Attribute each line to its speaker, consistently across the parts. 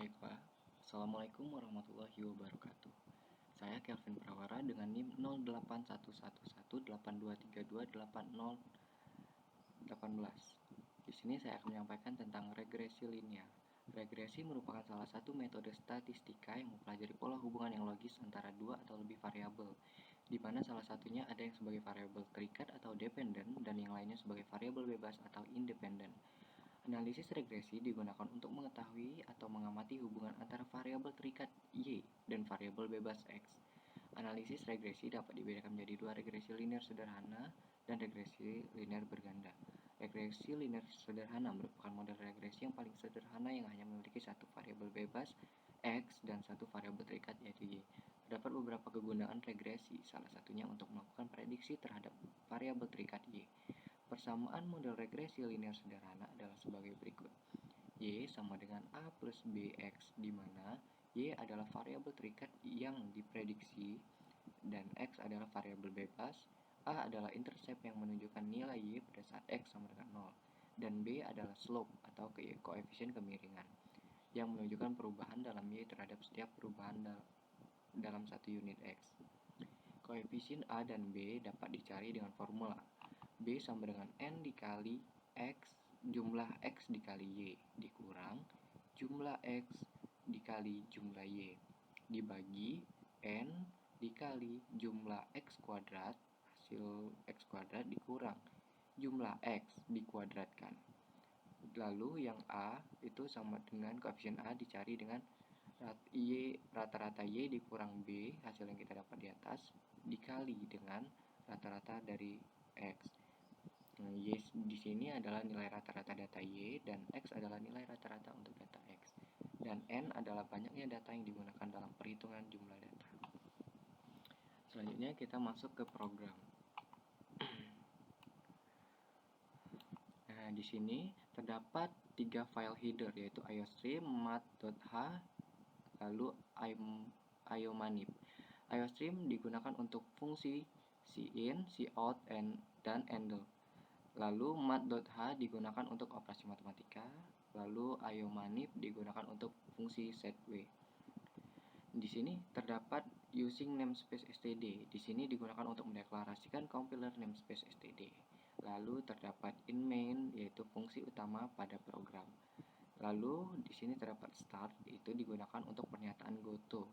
Speaker 1: Baiklah, Assalamualaikum warahmatullahi wabarakatuh. Saya Kelvin Prawara dengan NIM 08111823280818. Di sini saya akan menyampaikan tentang regresi linear. Regresi merupakan salah satu metode statistika yang mempelajari pola hubungan yang logis antara dua atau lebih variabel, di mana salah satunya ada yang sebagai variabel terikat atau dependen dan yang lainnya sebagai variabel bebas atau independen. Analisis regresi digunakan untuk mengetahui atau mengamati hubungan antara variabel terikat Y dan variabel bebas X. Analisis regresi dapat dibedakan menjadi dua, regresi linear sederhana dan regresi linear berganda. Regresi linear sederhana merupakan model regresi yang paling sederhana yang hanya memiliki satu variabel bebas X dan satu variabel terikat yaitu Y. Terdapat beberapa kegunaan regresi, salah satunya untuk melakukan prediksi terhadap variabel terikat Y. Persamaan model regresi linear sederhana adalah sebagai berikut. Y sama dengan A plus BX, di mana Y adalah variabel terikat yang diprediksi dan X adalah variabel bebas, A adalah intercept yang menunjukkan nilai Y pada saat X sama dengan 0, dan B adalah slope atau koefisien kemiringan yang menunjukkan perubahan dalam Y terhadap setiap perubahan dalam satu unit X. Koefisien A dan B dapat dicari dengan formula B sama dengan N dikali X, jumlah X dikali Y, dikurang jumlah X dikali jumlah Y, dibagi N dikali jumlah X kuadrat, hasil X kuadrat dikurang jumlah X dikuadratkan. Lalu yang A itu sama dengan koefisien A dicari dengan rata-rata Y dikurang B, hasil yang kita dapat di atas, dikali dengan rata-rata dari X. Nah, Y di sini adalah nilai rata-rata data Y dan X adalah nilai rata-rata untuk data X. Dan N adalah banyaknya data yang digunakan dalam perhitungan jumlah data. Selanjutnya kita masuk ke program. Nah, di sini terdapat 3 file header yaitu iostream, mat.h, lalu iomanip. Iostream digunakan untuk fungsi coin, cout, dan handle. Lalu mat.h digunakan untuk operasi matematika, lalu iomanip digunakan untuk fungsi setw. Di sini terdapat using namespace std. Di sini digunakan untuk mendeklarasikan compiler namespace std. Lalu terdapat in main yaitu fungsi utama pada program. Lalu di sini terdapat start, itu digunakan untuk pernyataan goto.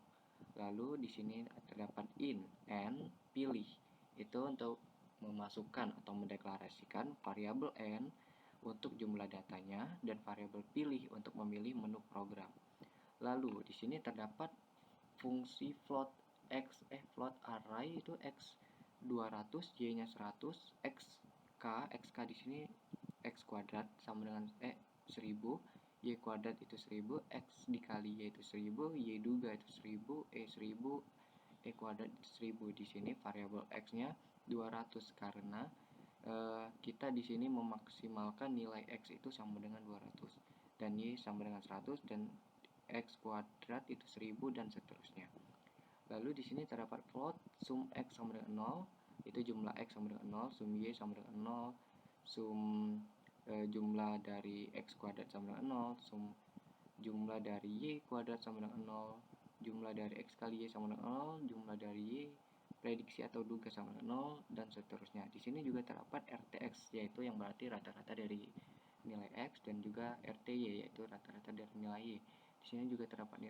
Speaker 1: Lalu di sini terdapat in, and, pilih, itu untuk memasukkan atau mendeklarasikan variabel n untuk jumlah datanya dan variabel pilih untuk memilih menu program. Lalu di sini terdapat fungsi float float array itu x 200, y-nya 100, xk di sini x kuadrat sama dengan 1000, y kuadrat itu 1000, x dikali y itu 1000, y juga itu 1000, 1000, kuadrat itu 1000. Di sini variabel x-nya 200 karena kita di sini memaksimalkan nilai x itu sama dengan 200 dan y sama dengan 100 dan x kuadrat itu 1000 dan seterusnya. Lalu di sini terdapat float sum x sama dengan 0, itu jumlah x sama dengan 0, sum y sama dengan 0, sum jumlah dari x kuadrat sama dengan 0, sum jumlah dari y kuadrat sama dengan 0, jumlah dari x kali y sama dengan 0, jumlah dari y prediksi atau duga sama dengan 0, dan seterusnya. Di sini juga terdapat RTX, yaitu yang berarti rata-rata dari nilai x, dan juga RTY, yaitu rata-rata dari nilai y. Di sini juga terdapat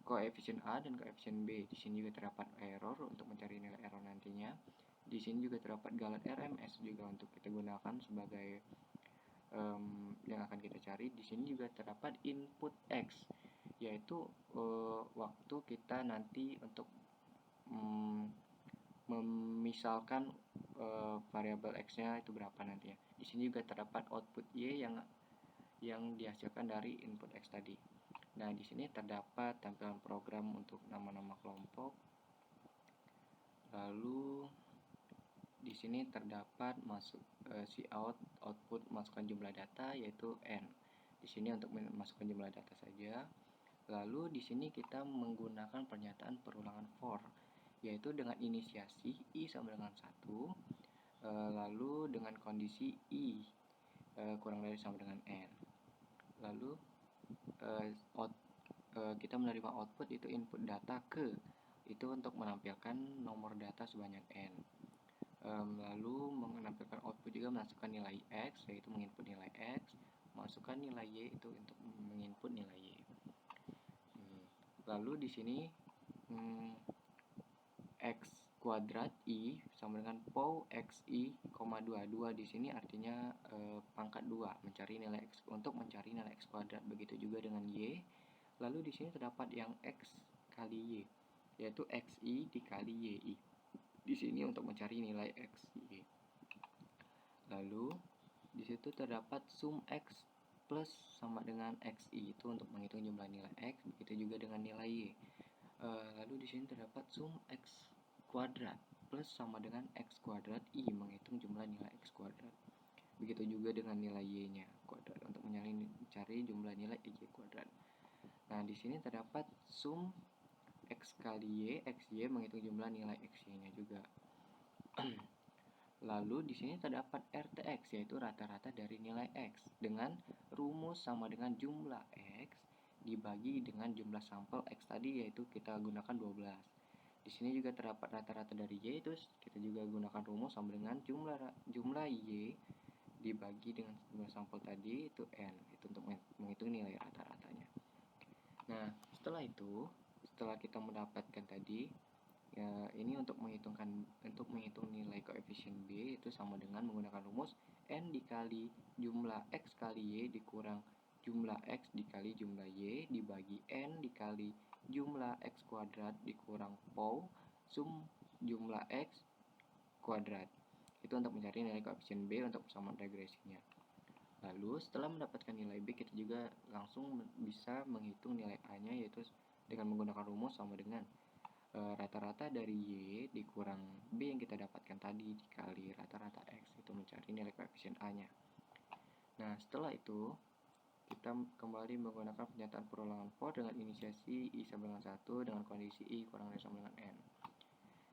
Speaker 1: koefisien A dan koefisien B. Di sini juga terdapat error untuk mencari nilai error nantinya. Di sini juga terdapat galat RMS juga untuk kita gunakan sebagai yang akan kita cari. Di sini juga terdapat input X, yaitu waktu kita nanti untuk memisalkan variabel X-nya itu berapa nantinya. Di sini juga terdapat output Y yang dihasilkan dari input X tadi. Nah, di sini terdapat tampilan program untuk nama-nama kelompok. Lalu di sini terdapat cout, output masukkan jumlah data yaitu n. Di sini untuk memasukkan jumlah data saja. Lalu di sini kita menggunakan pernyataan perulangan for, yaitu dengan inisiasi i sama dengan 1, lalu dengan kondisi i kurang dari sama dengan n. Lalu kita menerima output itu input data ke, itu untuk menampilkan nomor data sebanyak n. Lalu menampilkan output juga memasukkan nilai x, yaitu menginput nilai x, masukkan nilai y itu untuk menginput nilai y. Lalu di sini x kuadrat i sama dengan pow xi, 2 di sini artinya pangkat 2, mencari nilai x, untuk mencari nilai x kuadrat. Begitu juga dengan y. Lalu di sini terdapat yang x kali y, yaitu xi dikali yi. Di sini untuk mencari nilai xy. Lalu di situ terdapat sum x plus sama dengan xi, itu untuk menghitung jumlah nilai x. Begitu juga dengan nilai y. Lalu di sini terdapat sum x kuadrat plus sama dengan x kuadrat i, menghitung jumlah nilai x kuadrat. Begitu juga dengan nilai y-nya kuadrat untuk mencari jumlah nilai y kuadrat. Nah, di sini terdapat sum x kali y, xy, menghitung jumlah nilai xy-nya juga. Lalu di sini terdapat RTX, yaitu rata-rata dari nilai x, dengan rumus sama dengan jumlah x dibagi dengan jumlah sampel x tadi, yaitu kita gunakan 12. Di sini juga terdapat rata-rata dari y, terus kita juga gunakan rumus sama dengan jumlah y dibagi dengan jumlah sampel tadi, itu n, itu untuk menghitung nilai rata-ratanya. Nah, setelah kita mendapatkan tadi, ya, ini untuk menghitung nilai koefisien b, itu sama dengan menggunakan rumus n dikali jumlah x kali y dikurang jumlah x dikali jumlah y dibagi n dikali jumlah x kuadrat dikurang pow sum jumlah x kuadrat. Itu untuk mencari nilai koefisien b untuk persamaan regresinya. Lalu setelah mendapatkan nilai b, kita juga langsung bisa menghitung nilai a-nya, yaitu dengan menggunakan rumus sama dengan rata-rata dari y dikurang b yang kita dapatkan tadi dikali rata-rata x, itu mencari nilai koefisien a-nya. Nah, setelah itu kita kembali menggunakan pernyataan perulangan for dengan inisiasi i sama dengan 1 dengan kondisi i kurang dari sama dengan n.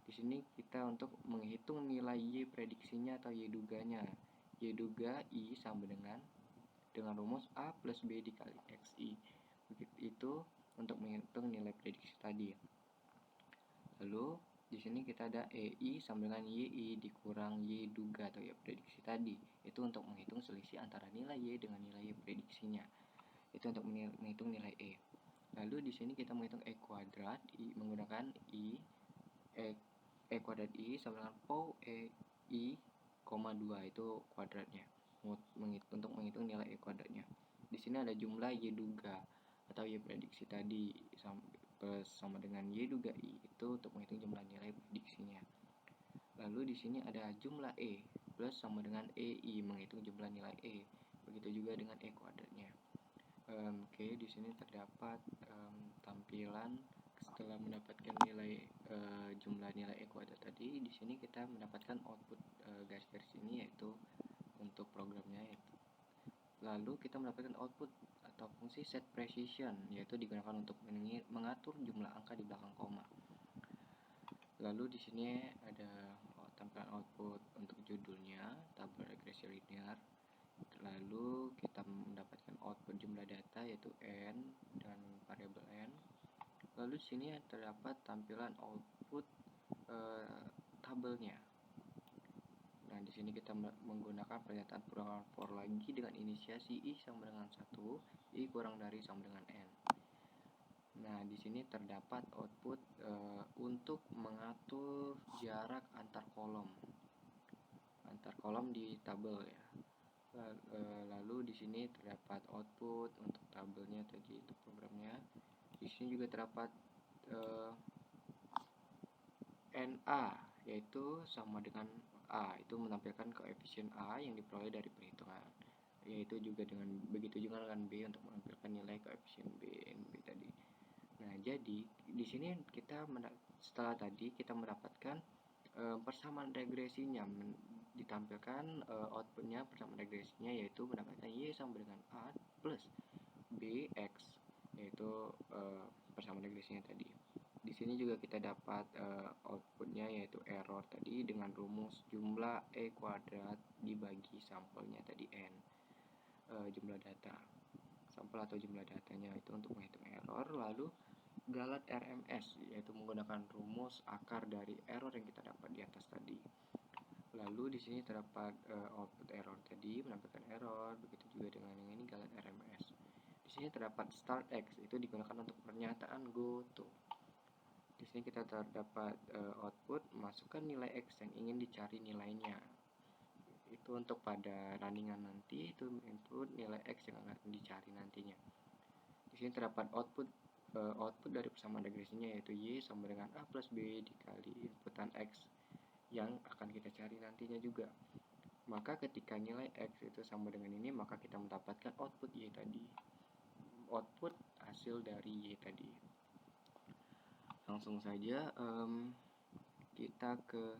Speaker 1: Di sini kita untuk menghitung nilai y prediksinya atau y duganya. Y duga i sama dengan rumus a plus b dikali xi. Itu untuk menghitung nilai prediksi tadi. Lalu di sini kita ada EI sama dengan YI dikurang Y duga atau Y prediksi tadi. Itu untuk menghitung selisih antara nilai Y dengan nilai Y prediksinya. Itu untuk menghitung nilai E. Lalu di sini kita menghitung E kuadrat menggunakan E kuadrat I sama dengan pow EI, 2 itu kuadratnya. Untuk menghitung nilai E kuadratnya. Di sini ada jumlah Y duga atau Y prediksi tadi sama dengan Y duga I, itu untuk menghitung jumlah nilai prediksinya. Lalu di sini ada jumlah E plus sama dengan EI, menghitung jumlah nilai E. Begitu juga dengan E kuadratnya. Oke, di sini terdapat tampilan setelah mendapatkan nilai jumlah nilai E kuadrat tadi. Di sini kita mendapatkan output garis ini, yaitu untuk programnya. Lalu kita mendapatkan output atau fungsi set precision, yaitu digunakan untuk mengatur jumlah angka di belakang koma. Lalu di sini ada tampilan output untuk judulnya, tabel regresi linear. Lalu kita mendapatkan output jumlah data, yaitu n dan variabel n. Lalu di sini terdapat tampilan output tabelnya. Nah, di sini kita menggunakan pernyataan perulangan for lagi dengan inisiasi i sama dengan 1, i kurang dari sama dengan n. Nah, di sini terdapat output untuk mengatur jarak antar kolom di tabel, ya. Lalu di sini terdapat output untuk tabelnya tadi, untuk programnya. Di sini juga terdapat NA, yaitu sama dengan A, itu menampilkan koefisien A yang diperoleh dari perhitungan. Yaitu juga begitu juga dengan B untuk menampilkan nilai koefisien B, NB tadi. Nah, jadi di sini setelah tadi kita mendapatkan persamaan regresinya, ditampilkan outputnya persamaan regresinya, yaitu mendapatkan Y sama dengan A plus BX, yaitu persamaan regresinya tadi. Di sini juga kita dapat outputnya, yaitu error tadi dengan rumus jumlah E kuadrat dibagi sampelnya tadi N, jumlah data. sampel atau jumlah datanya itu untuk menghitung error. Lalu Galat RMS, yaitu menggunakan rumus akar dari error yang kita dapat di atas tadi. Lalu di sini terdapat output error tadi menampilkan error, begitu juga dengan yang ini Galat RMS. Di sini terdapat start X, itu digunakan untuk pernyataan go to. Di sini kita terdapat output, masukkan nilai X yang ingin dicari nilainya. Itu untuk pada runningan nanti, itu input nilai X yang akan dicari nantinya. Di sini terdapat output dari persamaan regresinya, yaitu Y sama dengan A plus B dikali inputan X yang akan kita cari nantinya juga. Maka ketika nilai X itu sama dengan ini, maka kita mendapatkan output Y tadi. Output hasil dari Y tadi. Langsung saja kita ke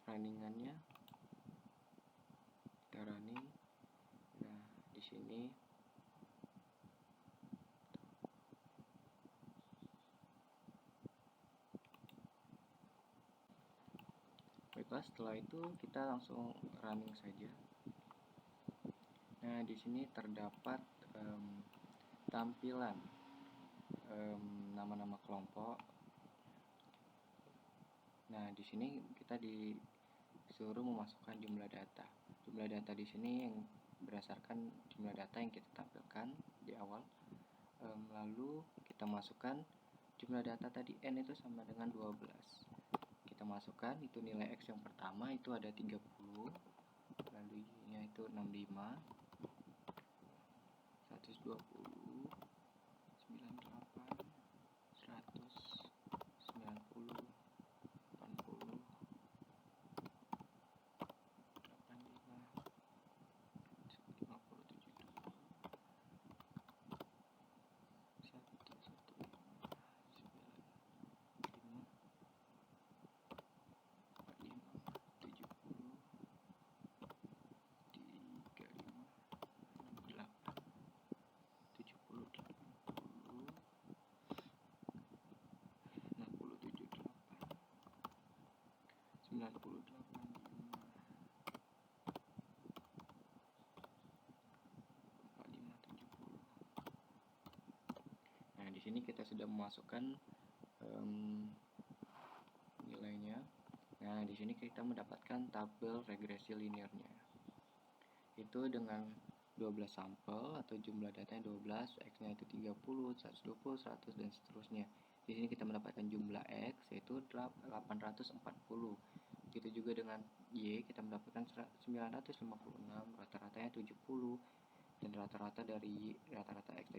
Speaker 1: runningannya. Kita running. Nah, di sini baiklah, setelah itu kita langsung running saja. Nah, di sini terdapat tampilan nama-nama kelompok. Nah, di sini kita disuruh memasukkan jumlah data. Jumlah data di sini yang berdasarkan jumlah data yang kita tampilkan di awal. Lalu kita masukkan jumlah data tadi N itu sama dengan 12. Kita masukkan itu nilai X yang pertama itu ada 30. Lalu Y-nya itu 65, 120, 98, 100, 90, 80, 85, 57, Nah, di sini kita sudah memasukkan nilainya. Nah, di sini kita mendapatkan tabel regresi linearnya. Itu dengan 12 sampel atau jumlah datanya 12, X-nya itu 30, 120, 100 dan seterusnya. Di sini kita mendapatkan jumlah X yaitu 840. Begitu juga dengan Y, kita mendapatkan 956, rata-ratanya 70. Dan rata-rata X dari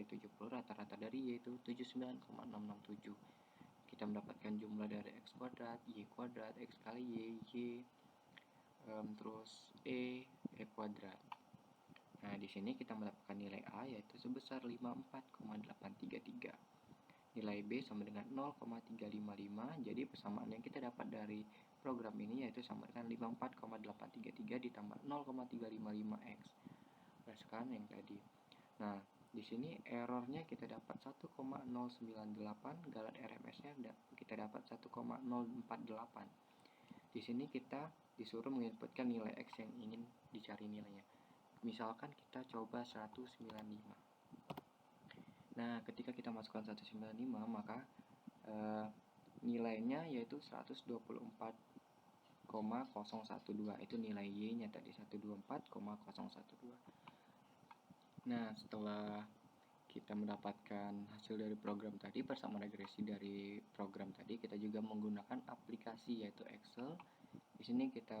Speaker 1: 70, rata-rata dari Y itu 79,667. Kita mendapatkan jumlah dari X kuadrat, Y kuadrat, X kali Y, terus E kuadrat. Nah, di sini kita mendapatkan nilai A yaitu sebesar 54,833. Nilai B sama dengan 0,355. Jadi persamaan yang kita dapat dari program ini yaitu sama dengan 54,833 ditambah 0,355x. Berdasarkan yang tadi. Nah, di sini errornya kita dapat 1,098, Galat RMS-nya kita dapat 1,048. Di sini kita disuruh menginputkan nilai X yang ingin dicari nilainya. Misalkan kita coba 195. Nah, ketika kita masukkan 195, maka nilainya yaitu 124,012. Itu nilai Y-nya tadi, 124,012. Nah, setelah kita mendapatkan hasil dari program tadi, persamaan regresi dari program tadi, kita juga menggunakan aplikasi yaitu Excel. Di sini kita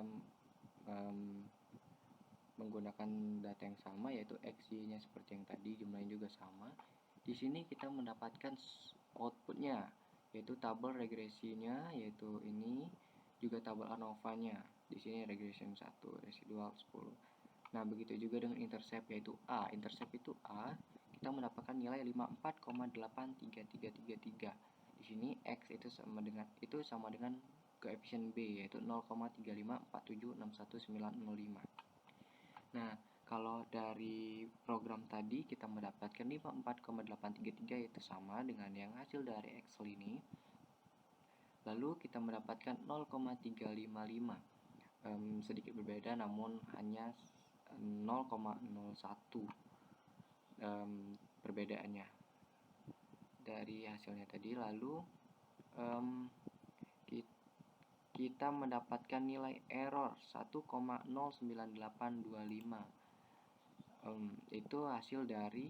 Speaker 1: menggunakan data yang sama yaitu X-nya seperti yang tadi, jumlahnya juga sama. Di sini kita mendapatkan outputnya yaitu tabel regresinya yaitu ini, juga tabel ANOVA-nya. Di sini regression 1, residual 10. Nah, begitu juga dengan intercept yaitu A. Intercept itu A, kita mendapatkan nilai 54,83333. Di sini X itu sama dengan koefisien B yaitu 0,354761905. Nah, kalau dari program tadi kita mendapatkan 54,833 yaitu sama dengan yang hasil dari Excel ini. Lalu kita mendapatkan 0,355. Sedikit berbeda namun hanya 0,01 perbedaannya dari hasilnya tadi. Lalu kita mendapatkan nilai error 1,09825. Itu hasil dari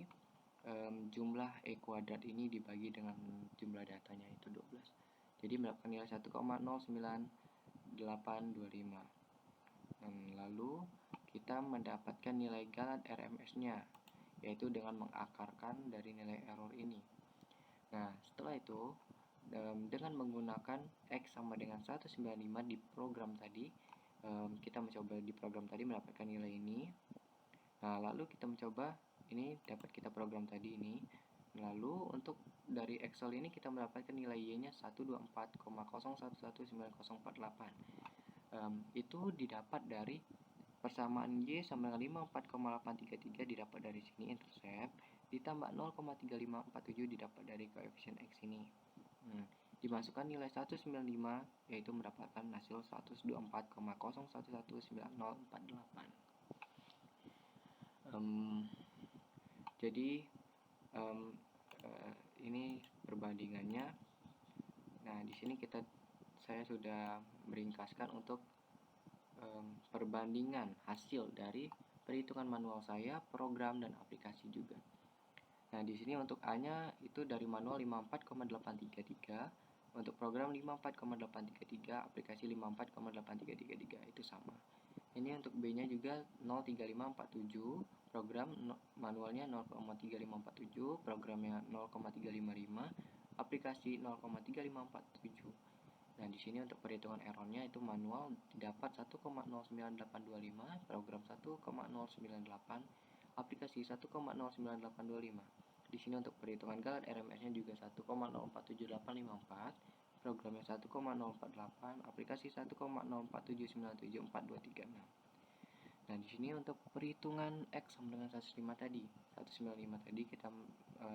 Speaker 1: jumlah E kuadrat ini dibagi dengan jumlah datanya itu 12. Jadi mendapatkan nilai 1,09825. Lalu kita mendapatkan nilai Galad RMS-nya, yaitu dengan mengakarkan dari nilai error ini. Nah, setelah itu dengan menggunakan X sama dengan 195 di program tadi, kita mencoba di program tadi mendapatkan nilai ini. Nah, lalu kita mencoba ini dapat kita program tadi ini. Lalu untuk dari Excel ini kita mendapatkan nilai Y-nya 124,019048. Itu didapat dari persamaan Y sama dengan 54,833 didapat dari sini intercept, ditambah 0,3547 didapat dari koefisien X ini. Dimasukkan nilai 195 yaitu mendapatkan hasil 124,011948. Jadi ini perbandingannya. Nah, di sini saya sudah meringkaskan untuk perbandingan hasil dari perhitungan manual saya, program, dan aplikasi juga. Nah, di sini untuk A-nya itu dari manual 54,833, untuk program 54,833, aplikasi 54,8333 itu sama. Ini untuk B-nya juga 03547, program manualnya 0,3547, programnya 0,355, aplikasi 0,3547. Nah, di sini untuk perhitungan errornya itu manual dapat 1,09825, program 1,098, aplikasi 1,09825. Di sini untuk perhitungan Galad RMS-nya juga 1,047854, programnya 1,048, aplikasi 1,04797423. Nah, di sini untuk perhitungan X sama dengan 195 tadi, kita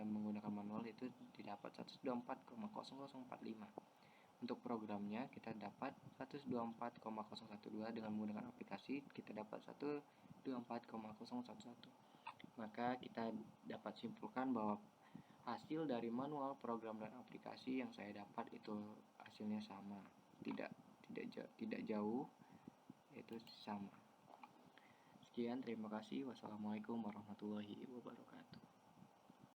Speaker 1: menggunakan manual itu didapat 124,0045. Untuk programnya kita dapat 124,012, dengan menggunakan aplikasi kita dapat 124,011. Maka kita dapat simpulkan bahwa hasil dari manual, program, dan aplikasi yang saya dapat itu hasilnya sama, tidak jauh, itu sama. Sekian, terima kasih. Wassalamualaikum warahmatullahi wabarakatuh.